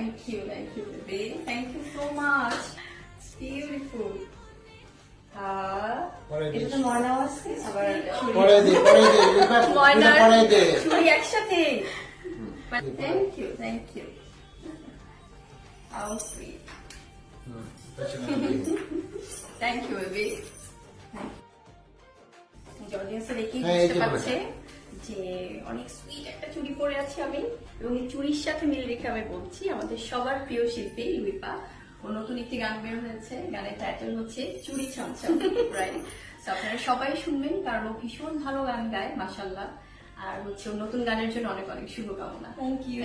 Thank you, baby. Thank you so much. It's beautiful. এটা তো ময়নাও আছে, আবার ময়নার চুড়ি একসাথে। Thank you. How sweet. Thank you, baby. Audience দেখি বুঝতে পারছে যে অনেক সুইট একটা চুড়ি পরে আছি আমি, এবং এই চুড়ির সাথে মিল রেখে আমি বলছি আমাদের সবার প্রিয় শিল্পী লুইপা, ও নতুন একটি গান বের হয়েছে, গানের টাইটেল হচ্ছে চুড়ি ছমছম, রাইট? আপনারা সবাই শুনবেন, কারণ ও ভীষণ ভালো গান গায় মাশাআল্লাহ। আর হচ্ছে নতুন গানের জন্য অনেক অনেক শুভকামনা। Thank you.